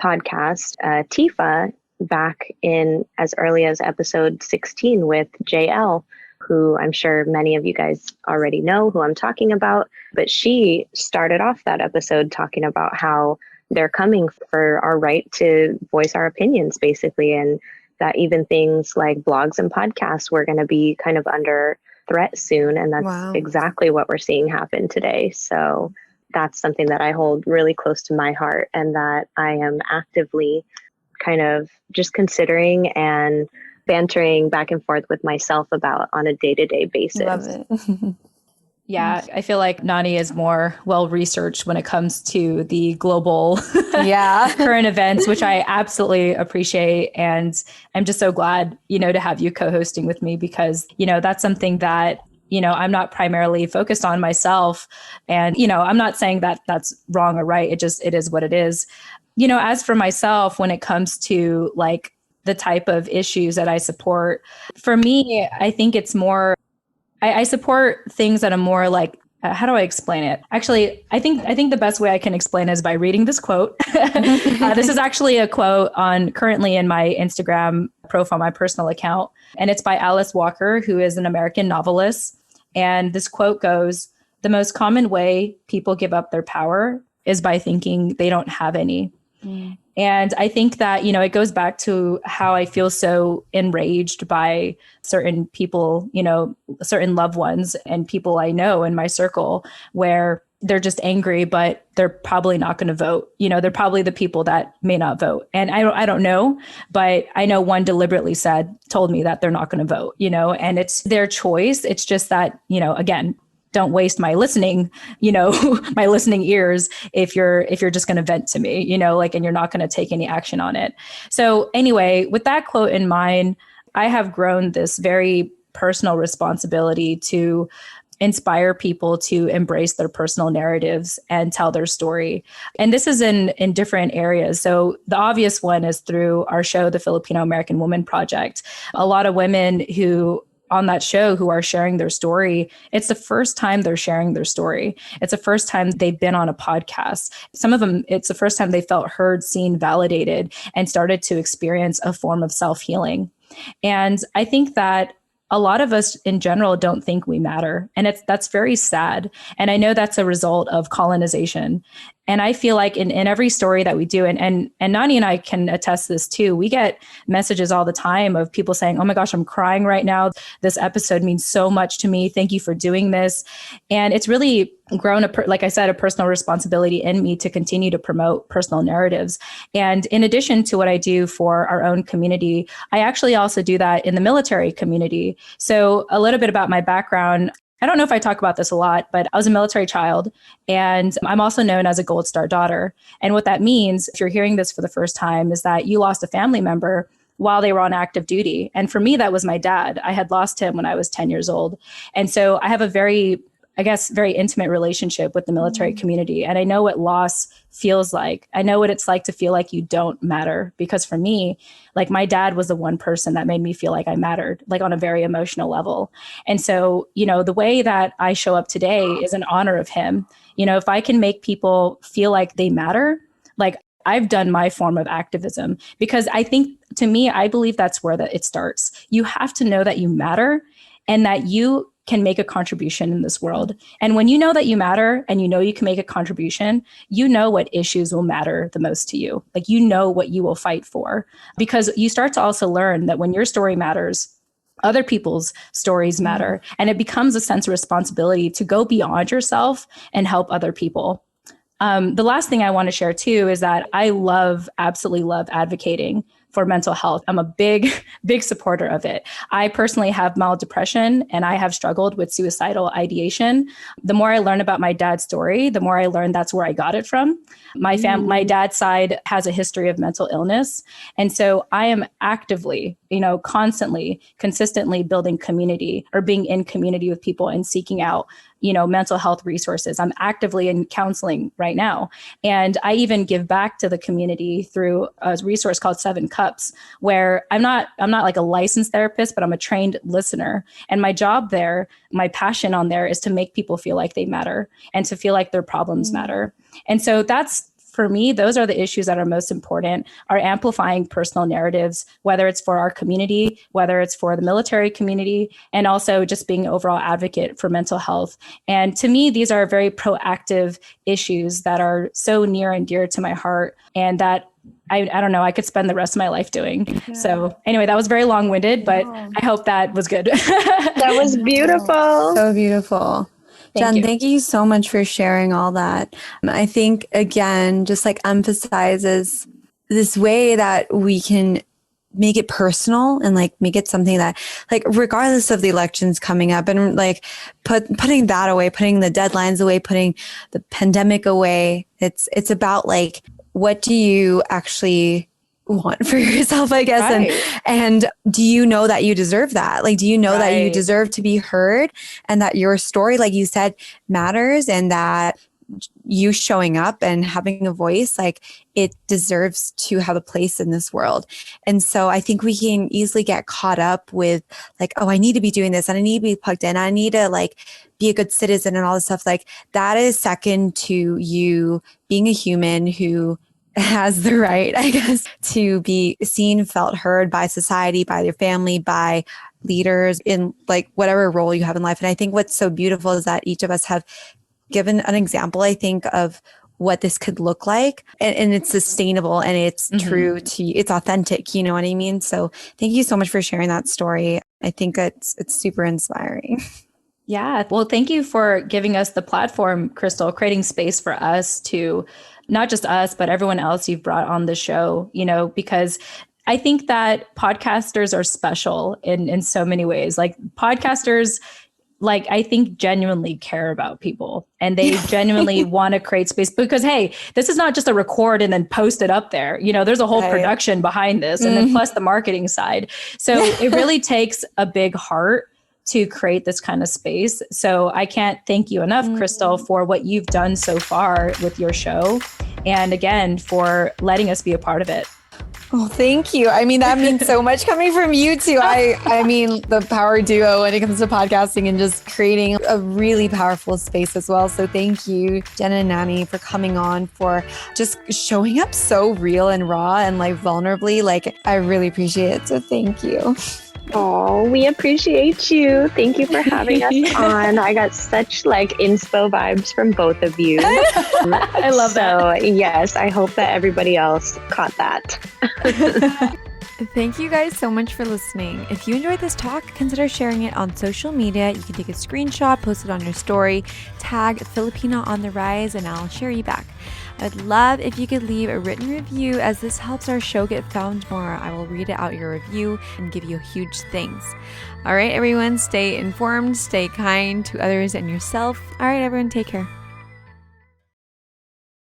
podcast, TFAW, back in as early as episode 16 with JL, who I'm sure many of you guys already know who I'm talking about. But she started off that episode talking about how they're coming for our right to voice our opinions, basically, and that even things like blogs and podcasts were going to be kind of under threat soon. And that's exactly what we're seeing happen today. So that's something that I hold really close to my heart, and that I am actively kind of just considering and bantering back and forth with myself about on a day-to-day basis. Love it. Yeah, I feel like Nani is more well-researched when it comes to the global current events, which I absolutely appreciate. And I'm just so glad, you know, to have you co-hosting with me, because, you know, that's something that I'm not primarily focused on myself. And, I'm not saying that that's wrong or right. It is what it is. As for myself, when it comes to like the type of issues that I support, for me, I think it's more, I support things that are more like, how do I explain it? Actually, I think the best way I can explain is by reading this quote. This is actually a quote currently in my Instagram profile, my personal account, and it's by Alice Walker, who is an American novelist. And this quote goes, "The most common way people give up their power is by thinking they don't have any." Mm. And I think that, it goes back to how I feel so enraged by certain people, certain loved ones and people I know in my circle where they're just angry, but they're probably not going to vote. They're probably the people that may not vote. And I don't know, but I know one deliberately told me that they're not going to vote, and it's their choice. It's just that, again, don't waste my listening, my listening ears if you're just going to vent to me, and you're not going to take any action on it. So anyway, with that quote in mind, I have grown this very personal responsibility to inspire people to embrace their personal narratives and tell their story. And this is in different areas. So the obvious one is through our show, the Filipino American Woman Project. A lot of women who on that show who are sharing their story, it's the first time they're sharing their story. It's the first time they've been on a podcast. Some of them, it's the first time they felt heard, seen, validated, and started to experience a form of self-healing. And I think that a lot of us in general don't think we matter. And that's very sad. And I know that's a result of colonization. And I feel like in every story that we do, and Nani and I can attest to this too, we get messages all the time of people saying, "Oh my gosh, I'm crying right now. This episode means so much to me. Thank you for doing this." And it's really grown, like I said, a personal responsibility in me to continue to promote personal narratives. And in addition to what I do for our own community, I actually also do that in the military community. So a little bit about my background. I don't know if I talk about this a lot, but I was a military child, and I'm also known as a Gold Star daughter. And what that means, if you're hearing this for the first time, is that you lost a family member while they were on active duty. And for me, that was my dad. I had lost him when I was 10 years old. And so I have a very intimate relationship with the military community. And I know what loss feels like. I know what it's like to feel like you don't matter. Because for me, like my dad was the one person that made me feel like I mattered, like on a very emotional level. And so, the way that I show up today is in honor of him. If I can make people feel like they matter, like I've done my form of activism, because I think, to me, I believe that's where it starts. You have to know that you matter and that you can make a contribution in this world. And when you know that you matter and you know you can make a contribution, you know what issues will matter the most to you. Like, what you will fight for, because you start to also learn that when your story matters, other people's stories matter. And it becomes a sense of responsibility to go beyond yourself and help other people. The last thing I want to share too is that I absolutely love advocating for mental health. I'm a big supporter of it. I personally have mild depression and I have struggled with suicidal ideation. The more I learn about my dad's story, the more I learn that's where I got it from. My dad's side has a history of mental illness. And so I am actively, constantly, consistently building community or being in community with people and seeking out mental health resources. I'm actively in counseling right now. And I even give back to the community through a resource called 7 Cups, where I'm not like a licensed therapist, but I'm a trained listener. And my job there, my passion on there is to make people feel like they matter and to feel like their problems matter. And so for me, those are the issues that are most important, are amplifying personal narratives, whether it's for our community, whether it's for the military community, and also just being an overall advocate for mental health. And to me, these are very proactive issues that are so near and dear to my heart, and that I don't know, I could spend the rest of my life doing. Yeah. So anyway, that was very long-winded, but I hope that was good. That was beautiful. So beautiful. Jen, thank you so much for sharing all that. I think, again, just like emphasizes this way that we can make it personal and like make it something that, like, regardless of the elections coming up, and like putting that away, putting the deadlines away, putting the pandemic away. It's about like, what do you actually want for yourself, I guess. Right. And do you know that you deserve that? Like, do you know that you deserve to be heard and that your story, like you said, matters, and that you showing up and having a voice, like it deserves to have a place in this world. And so I think we can easily get caught up with like, oh, I need to be doing this and I need to be plugged in. I need to like be a good citizen and all this stuff. Like that is second to you being a human who has the right, I guess, to be seen, felt, heard by society, by your family, by leaders in like whatever role you have in life. And I think what's so beautiful is that each of us have given an example, I think, of what this could look like, and it's sustainable and it's true to you. It's authentic. You know what I mean? So thank you so much for sharing that story. I think it's super inspiring. Yeah. Well, thank you for giving us the platform, Crystal, creating space for us to, not just us, but everyone else you've brought on the show, you know, because I think that podcasters are special in so many ways. Like podcasters, like I think genuinely care about people and they genuinely want to create space because, hey, this is not just a record and then post it up there. You know, there's a whole production behind this and then plus the marketing side. So it really takes a big heart to create this kind of space. So I can't thank you enough, Crystal, for what you've done so far with your show. And again, for letting us be a part of it. Oh, thank you. I mean, that means so much coming from you too. I mean, the power duo when it comes to podcasting and just creating a really powerful space as well. So thank you, Jen and Nani, for coming on, for just showing up so real and raw and like vulnerably. Like, I really appreciate it. So thank you. Oh, we appreciate you. Thank you for having us on. I got such like inspo vibes from both of you. I love that. So yes, I hope that everybody else caught that. Thank you guys so much for listening. If you enjoyed this talk, consider sharing it on social media. You can take a screenshot, post it on your story, tag Filipina on the Rise, and I'll share you back. I'd love if you could leave a written review, as this helps our show get found more. I will read out your review and give you huge thanks. All right, everyone, stay informed, stay kind to others and yourself. All right, everyone, take care.